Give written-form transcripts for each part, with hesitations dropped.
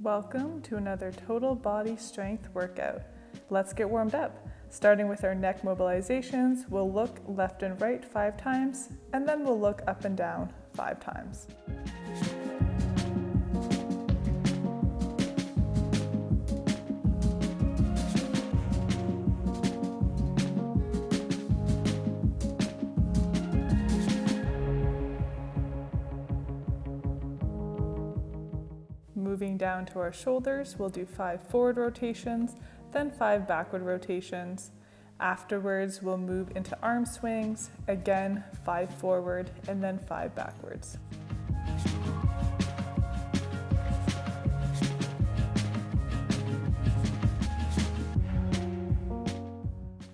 Welcome to another total body strength workout. Let's get warmed up. Starting with our neck mobilizations, we'll look left and right 5 times, and then we'll look up and down 5 times. Moving down to our shoulders, we'll do 5 forward rotations, then 5 backward rotations. Afterwards, we'll move into arm swings, again 5 forward and then 5 backwards.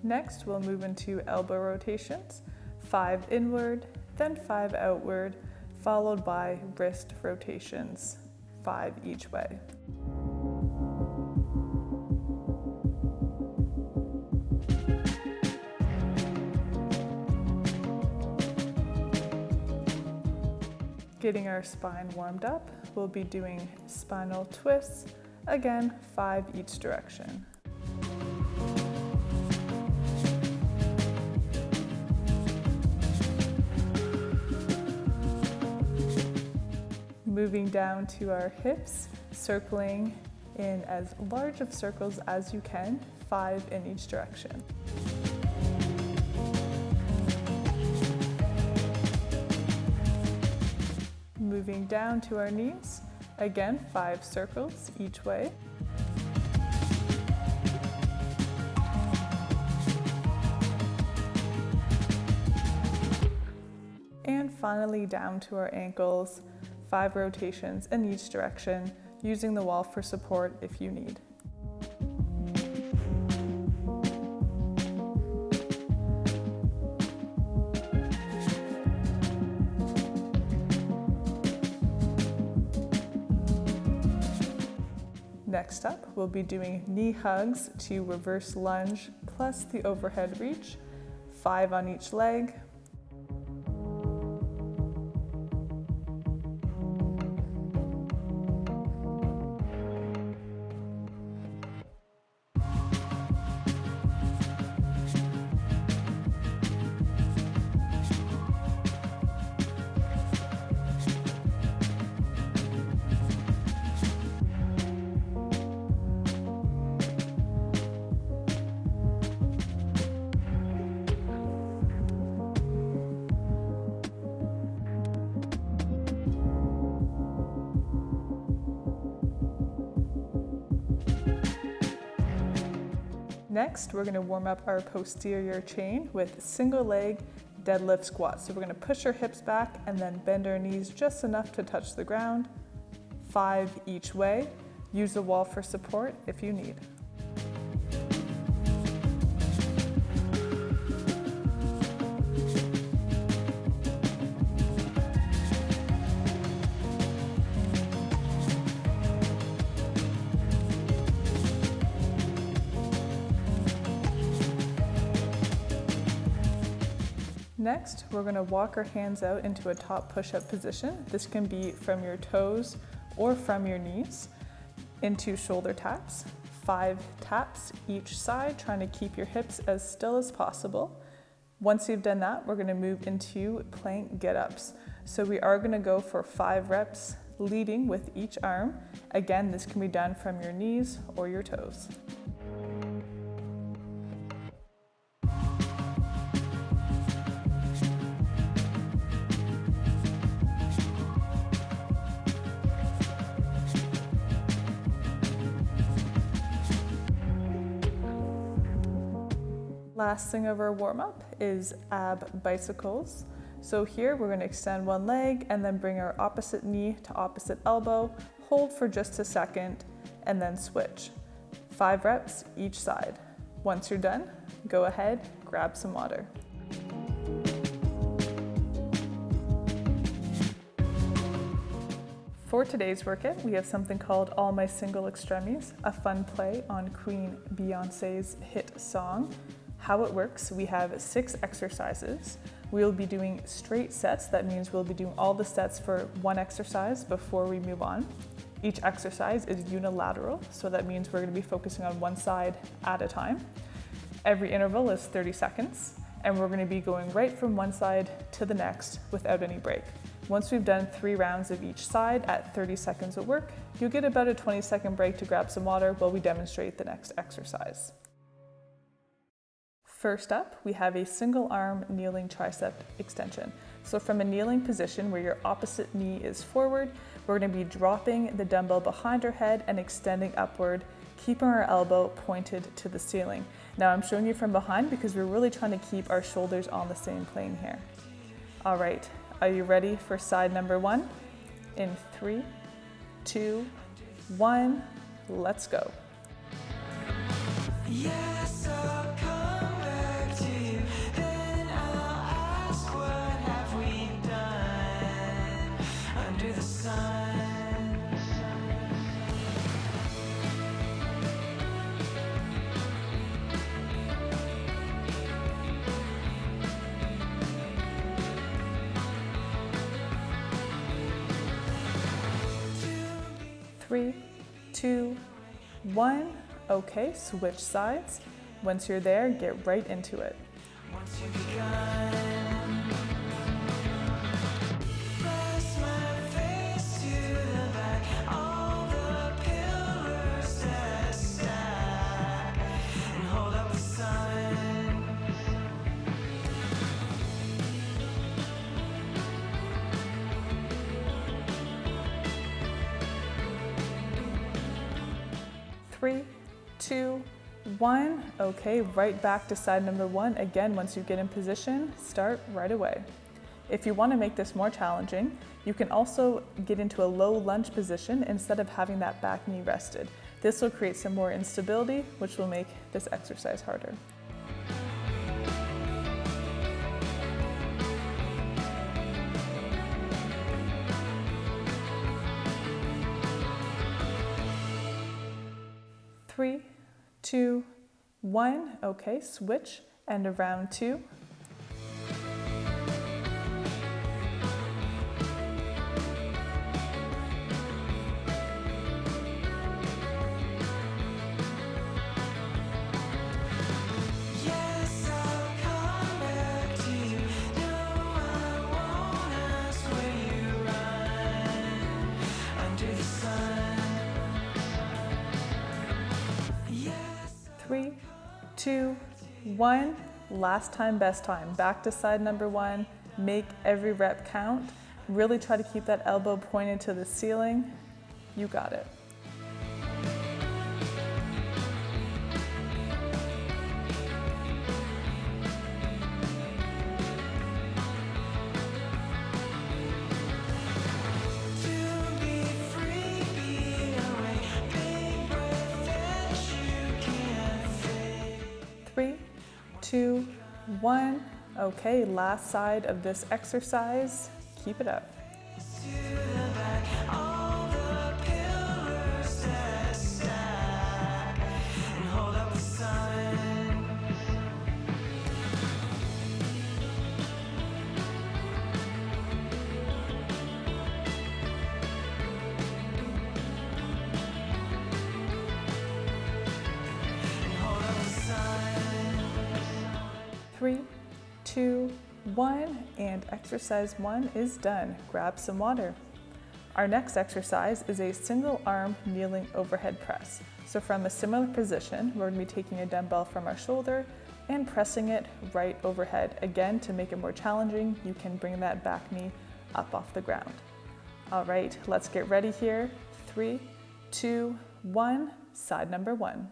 Next, we'll move into elbow rotations, 5 inward, then 5 outward, followed by wrist rotations, 5 each way. Getting our spine warmed up, we'll be doing spinal twists, again 5 each direction. Moving down to our hips, circling in as large of circles as you can, 5 in each direction. Moving down to our knees, again 5 circles each way. And finally down to our ankles, 5 rotations in each direction, using the wall for support if you need. Next up, we'll be doing knee hugs to reverse lunge plus the overhead reach, 5 on each leg. Next, we're going to warm up our posterior chain with single leg deadlift squats. So we're going to push our hips back and then bend our knees just enough to touch the ground, 5 each way. Use the wall for support if you need. Next, we're going to walk our hands out into a top push-up position. This can be from your toes or from your knees into shoulder taps. 5 taps each side, trying to keep your hips as still as possible. Once you've done that, we're going to move into plank get-ups. So we are going to go for 5 reps, leading with each arm. Again, this can be done from your knees or your toes. Last thing of our warm-up is ab bicycles. So here we're going to extend one leg and then bring our opposite knee to opposite elbow, hold for just a second, and then switch. 5 reps each side. Once you're done, go ahead, grab some water. For today's workout, we have something called All My Single Extremies, a fun play on Queen Beyonce's hit song. How it works, we have 6 exercises. We'll be doing straight sets. That means we'll be doing all the sets for one exercise before we move on. Each exercise is unilateral, so that means we're going to be focusing on one side at a time. Every interval is 30 seconds, and we're going to be going right from one side to the next without any break. Once we've done 3 rounds of each side at 30 seconds of work, you'll get about a 20-second break to grab some water while we demonstrate the next exercise. First up, we have a single arm kneeling tricep extension. So from a kneeling position where your opposite knee is forward, we're going to be dropping the dumbbell behind our head and extending upward, keeping our elbow pointed to the ceiling. Now I'm showing you from behind because we're really trying to keep our shoulders on the same plane here. All right, are you ready for side number 1? In 3, 2, 1, let's go. Yes, I'll come back to you, then I'll ask what have we done under the sun. 3, 2, 1. Okay, switch sides. Once you're there, get right into it. Once you've begun, press my face to the back, all the pillars that stack, and hold up the sun. Three, 2, 1. Okay, right back to side number 1. Again, once you get in position, start right away. If you want to make this more challenging, you can also get into a low lunge position instead of having that back knee rested. This will create some more instability, which will make this exercise harder. Three, 2, 1. Okay, switch and a round 2. Yes, I'll come back to you. No, I won't ask where you run under the sun. 3, 2, 1. Last time, best time. Back to side number 1. Make every rep count. Really try to keep that elbow pointed to the ceiling. You got it. Three, 2, 1. Okay, last side of this exercise. Keep it up. Three, 2, 1, and exercise 1 is done. Grab some water. Our next exercise is a single arm kneeling overhead press. So from a similar position, we're going to be taking a dumbbell from our shoulder and pressing it right overhead. Again, to make it more challenging, you can bring that back knee up off the ground. All right, let's get ready here. 3, 2, 1, side number 1.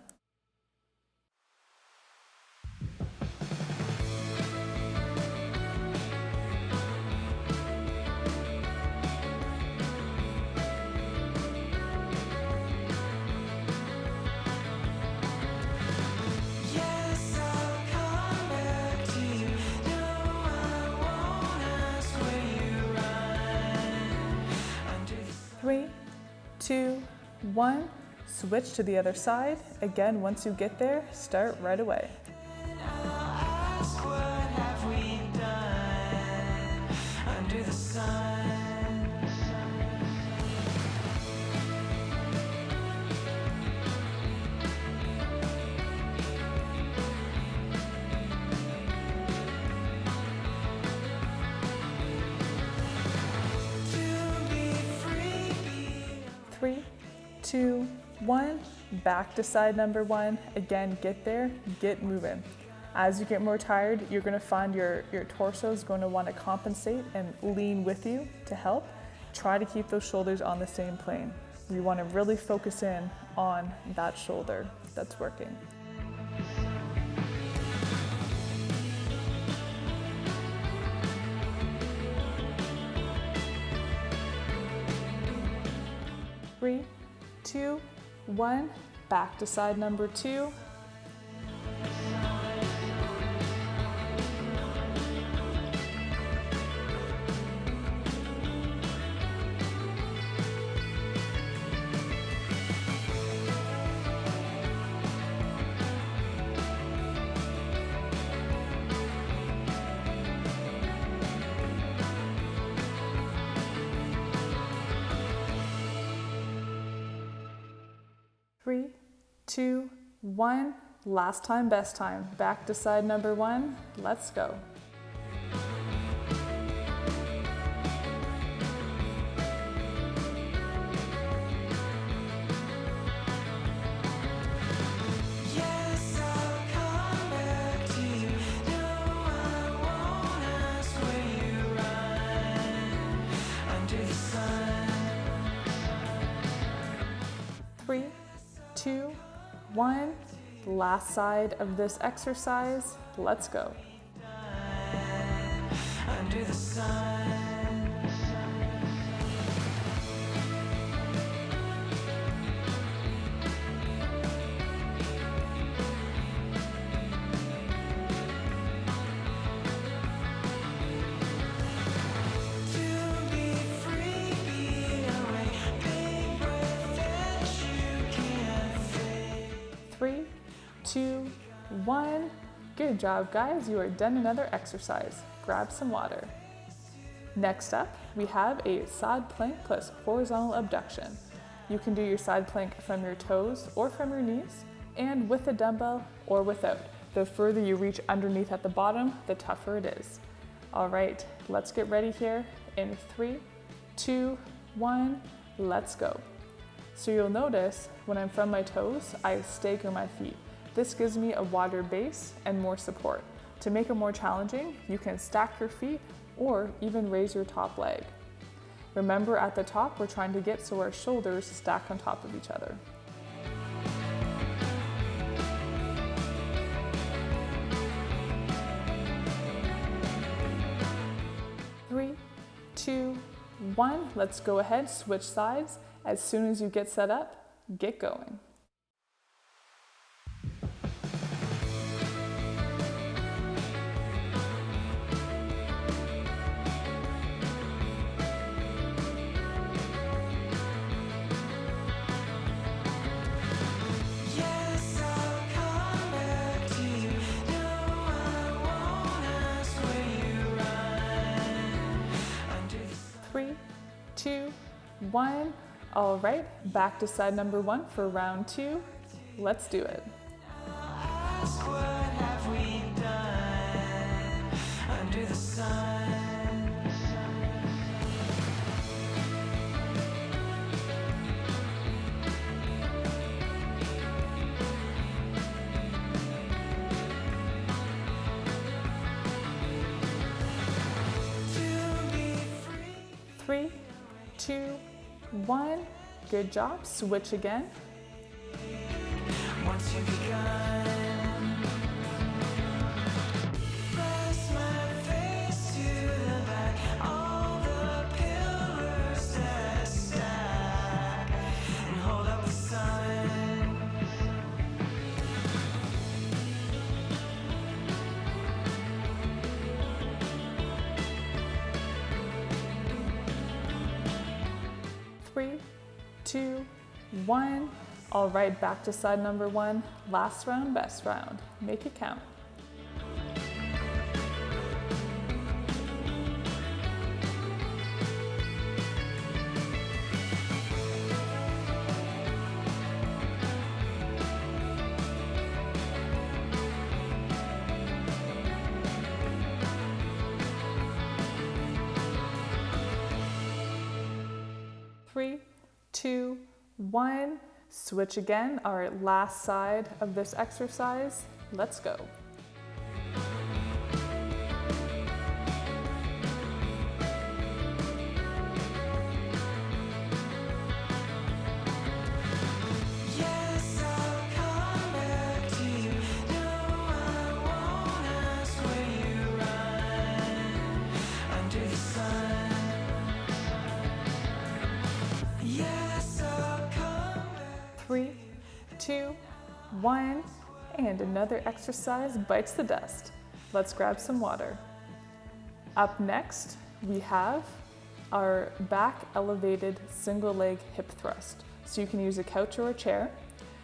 Three, 2, 1, switch to the other side. Again, once you get there, start right away. 2, 1. Back to side number 1. Again, get there, get moving. As you get more tired, you're going to find your torso is going to want to compensate and lean with you to help. Try to keep those shoulders on the same plane. You want to really focus in on that shoulder that's working. Three, 2, 1. Back to side number 2. Three, 2, 1. Last time, best time. Back to side number 1. Let's go. Yes, I'll come back to you. No, I won't ask where you run under the sun. 3, 2, 1. Last side of this exercise. Let's go. Under the sun. To be free, be away, big breath that you can't fake. 3, 2, 1. Good job, guys. You are done another exercise. Grab some water. Next up, we have a side plank plus horizontal abduction. You can do your side plank from your toes or from your knees, and with a dumbbell or without. The further you reach underneath at the bottom, the tougher it is. All right, let's get ready here in 3, 2, 1, let's go. So you'll notice when I'm from my toes, I stagger my feet. This gives me a wider base and more support. To make it more challenging, you can stack your feet or even raise your top leg. Remember, at the top, we're trying to get so our shoulders stack on top of each other. Three, 2, 1. Let's go ahead, switch sides. As soon as you get set up, get going. Yes, I'll come back to you. No, I won't ask where you run under the sun. 3, 2, 1. All right, back to side number 1 for round 2. Let's do it. Ask what have we done under the sun. To be free. 3, 2, 1. Good job. Switch again. Once you've begun, press my face to the back, all the pillars that stack, and hold up the sun. Three, 2, 1. All right, back to side number 1. Last round, best round. Make it count. Three, 2, 1. Switch again, our last side of this exercise. Let's go. Yes, I'll come back to you. No, I won't ask where you run under the sun. Yes, I'll come back. 3, 2, 1, and another exercise bites the dust. Let's grab some water. Up next, we have our back elevated single leg hip thrust. So you can use a couch or a chair.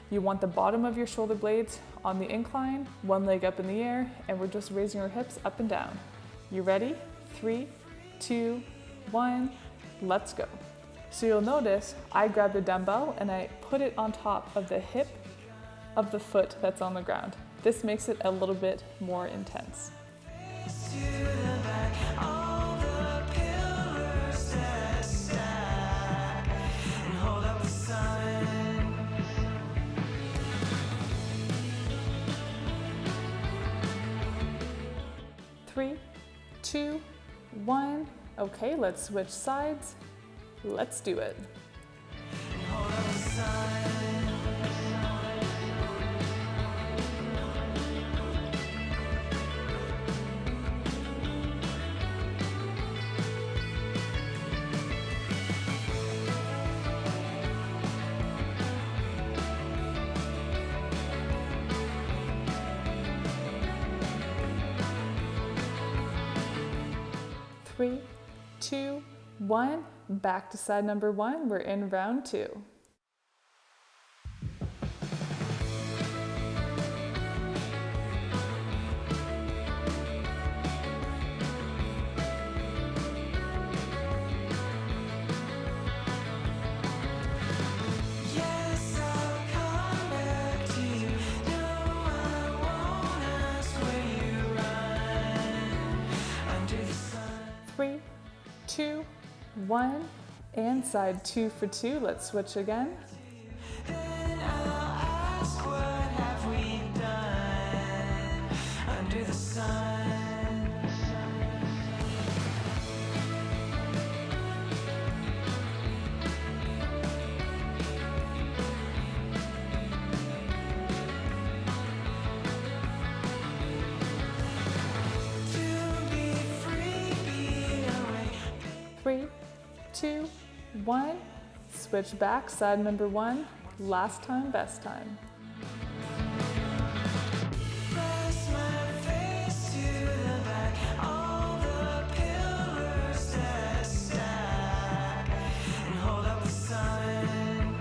You want the bottom of your shoulder blades on the incline, one leg up in the air, and we're just raising our hips up and down. You ready? 3, 2, 1, let's go. So you'll notice I grabbed a dumbbell and I put it on top of the hip of the foot that's on the ground. This makes it a little bit more intense. Face to the back, all the pillars that stack and hold up the sun. 3, 2, 1. Okay, let's switch sides. Let's do it. And hold up the sun. 3, 2, 1. Back to side number 1. We're in round 2. Yes, I'll come back to you. No, I won't ask where you run under the sun. 3, 2, 1. And side 2 for 2. Let's switch again. Then I'll ask, what have we done under the sun? To be free, be away. 3, 2, 1. Switch back, side number 1. Last time, best time. Press my face to the back, all the pillars that stack and hold up the sun.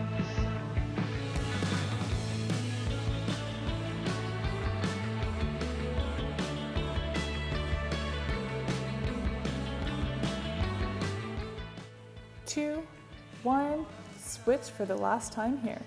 2, 1. Switch for the last time here.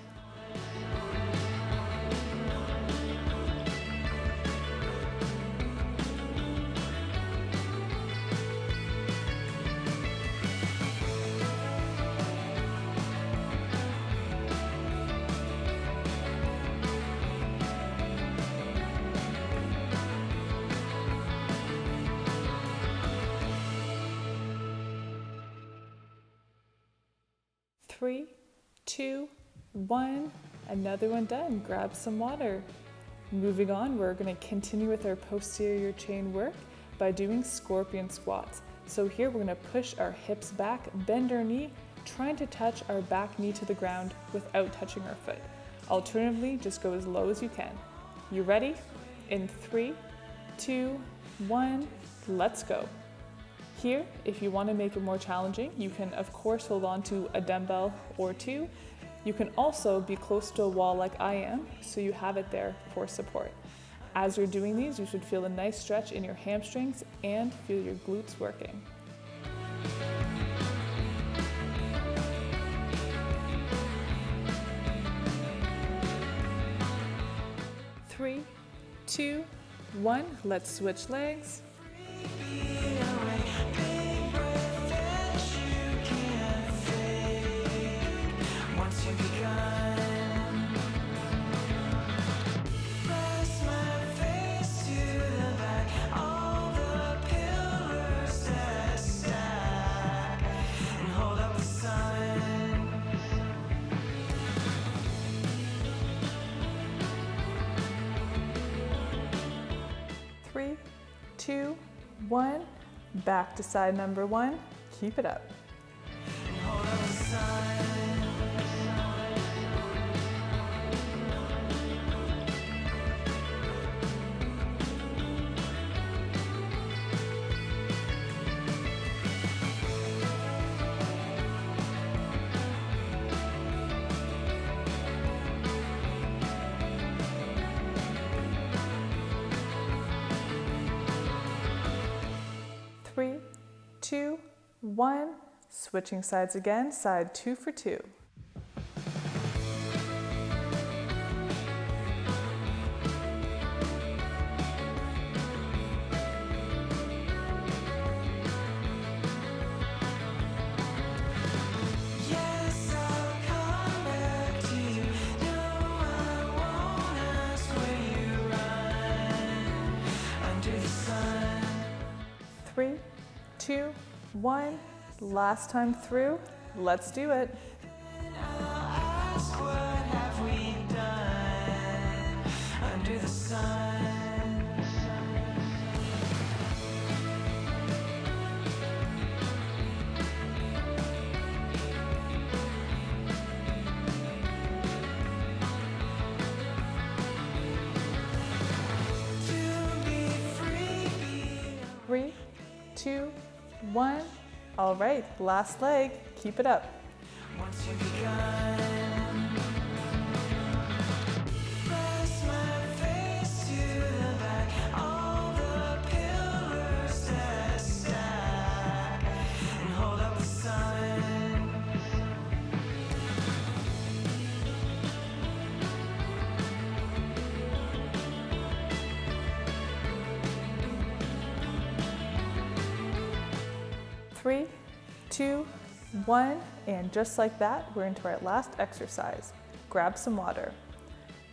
Three, 2, 1. Another one done. Grab some water. Moving on, we're going to continue with our posterior chain work by doing scorpion squats. So here we're going to push our hips back, bend our knee, trying to touch our back knee to the ground without touching our foot. Alternatively, just go as low as you can. You ready? In 3, 2, 1, let's go. Here, if you want to make it more challenging, you can of course hold on to a dumbbell or 2. You can also be close to a wall like I am, so you have it there for support. As you're doing these, you should feel a nice stretch in your hamstrings and feel your glutes working. Three, 2, 1, let's switch legs. Once you become 2, 1. Back to side number 1. Keep it up. Hold on the sun. 3, 2, 1. Switching sides again, side 2 for 2. Yes, I'll come back to you. No, I won't ask where you run under the sun. 3, 2, 1. Last time through. Let's do it. I'll ask what have we done under the sun. To be free, be 3, 2, 1. All right, last leg. Keep it up. once you've begun. Press my face to the back, all the pillars that stack, and hold up the sun. Three, 2, 1, and just like that, we're into our last exercise. Grab some water.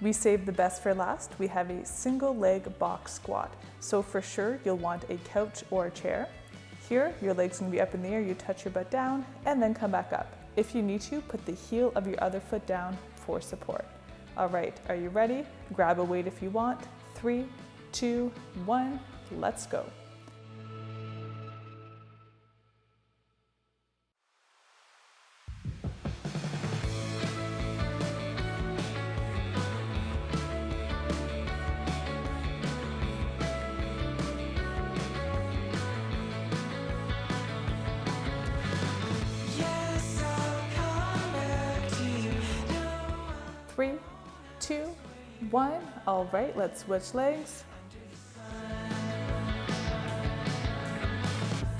We saved the best for last. We have a single leg box squat. So for sure, you'll want a couch or a chair. Here, your leg's gonna be up in the air, you touch your butt down, and then come back up. If you need to, put the heel of your other foot down for support. All right, are you ready? Grab a weight if you want. 3, 2, 1, let's go. Yes, I'll come back to you. No, 3, 2, 1. All right, let's switch legs.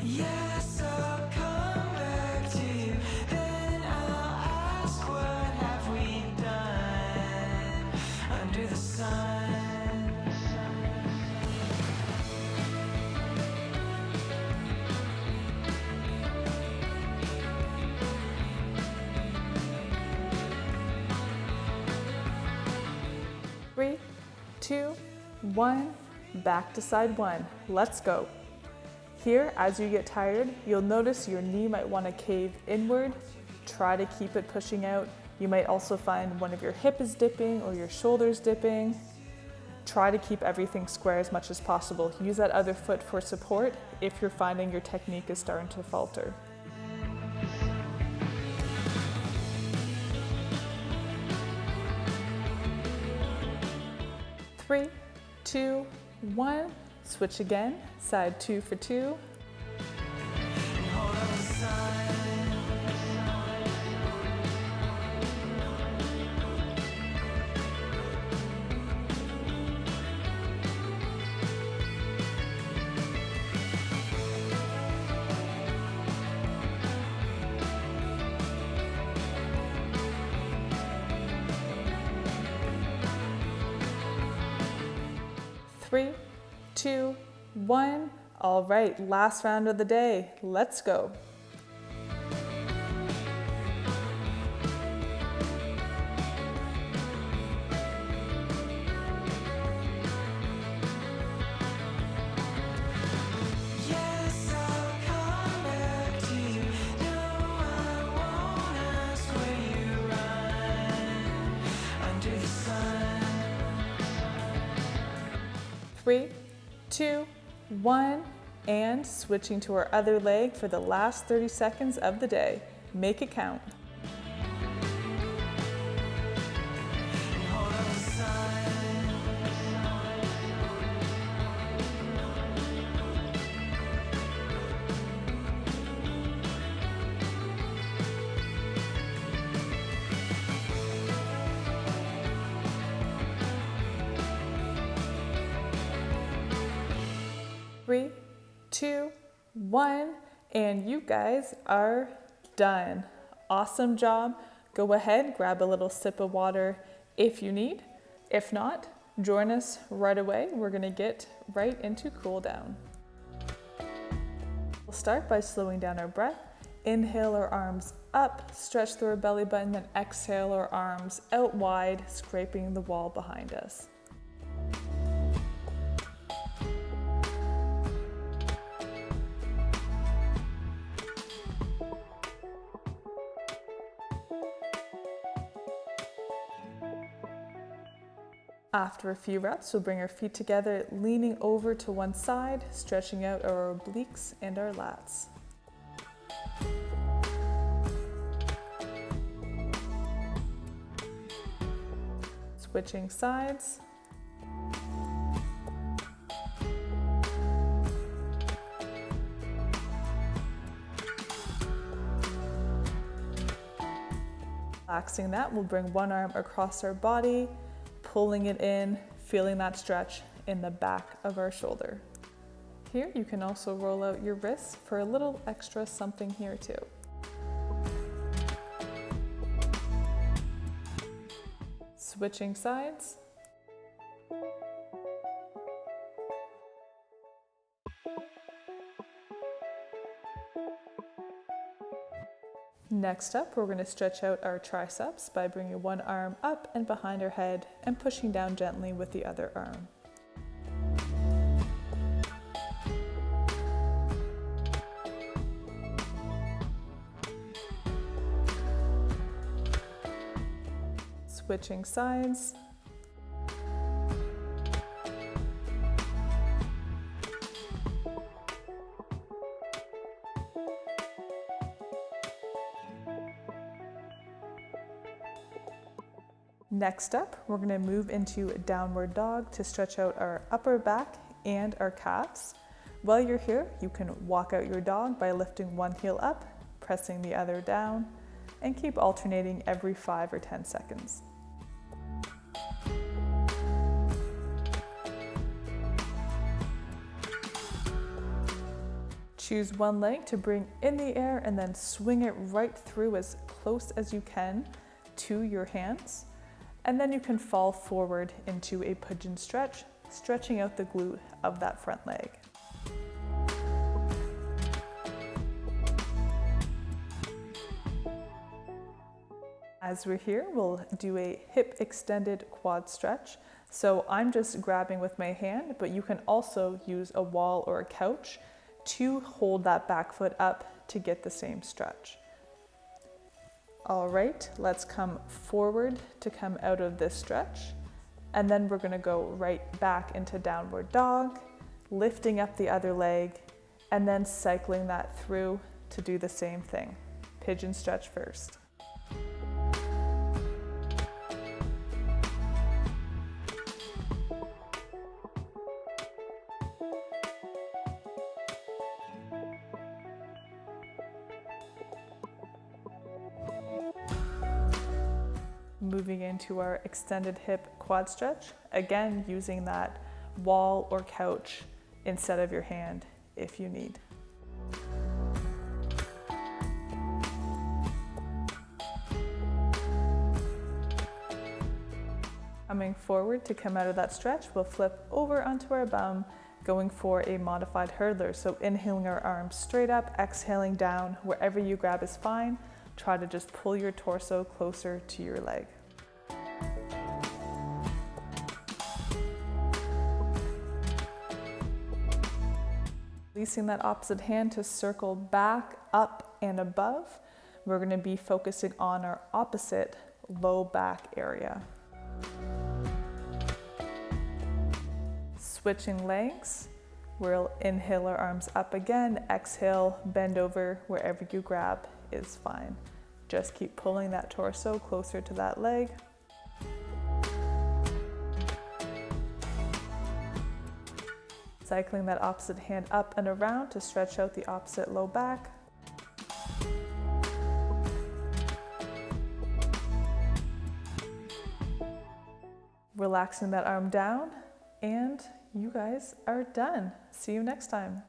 yes, I'll come back to you. Then I'll ask what have we done under the sun. Three, 2, 1. Back to side 1. Let's go. Here, as you get tired, you'll notice your knee might want to cave inward. Try to keep it pushing out. You might also find one of your hip is dipping or your shoulders dipping. Try to keep everything square as much as possible. Use that other foot for support if you're finding your technique is starting to falter. Three, 2, 1. Switch again. Side 2 for 2. And hold up the sun. 3, 2, 1. All right, last round of the day. Let's go. Yes, I'll come back to you. No, I won't ask where you run under the sun. 3, 2, 1, and switching to our other leg for the last 30 seconds of the day. Make it count. Hold on the sun. 3, 2, 1, and you guys are done. Awesome job. Go ahead, grab a little sip of water if you need. If not, join us right away. We're gonna get right into cool down. We'll start by slowing down our breath. Inhale our arms up, stretch through our belly button, then exhale our arms out wide, scraping the wall behind us. After a few reps, we'll bring our feet together, leaning over to one side, stretching out our obliques and our lats. Switching sides. Relaxing that, we'll bring one arm across our body, pulling it in, feeling that stretch in the back of our shoulder. Here, you can also roll out your wrists for a little extra something here too. Switching sides. Next up, we're going to stretch out our triceps by bringing one arm up and behind our head and pushing down gently with the other arm. Switching sides. Next up, we're going to move into downward dog to stretch out our upper back and our calves. While you're here, you can walk out your dog by lifting one heel up, pressing the other down, and keep alternating every 5 or 10 seconds. Choose one leg to bring in the air and then swing it right through as close as you can to your hands. And then you can fall forward into a pigeon stretch, stretching out the glute of that front leg. As we're here, we'll do a hip extended quad stretch. So I'm just grabbing with my hand, but you can also use a wall or a couch to hold that back foot up to get the same stretch. All right, let's come forward to come out of this stretch. And then we're gonna go right back into downward dog, lifting up the other leg, and then cycling that through to do the same thing. Pigeon stretch first. Moving into our extended hip quad stretch, again using that wall or couch instead of your hand if you need. Coming forward to come out of that stretch, we'll flip over onto our bum, going for a modified hurdler. So inhaling our arms straight up, exhaling down, wherever you grab is fine. Try to just pull your torso closer to your leg. Releasing that opposite hand to circle back, up, and above. We're going to be focusing on our opposite low back area. Switching legs, We'll inhale our arms up again, exhale, bend over, wherever you grab is fine. Just keep pulling that torso closer to that leg. Cycling that opposite hand up and around to stretch out the opposite low back. Relaxing that arm down, and you guys are done. See you next time.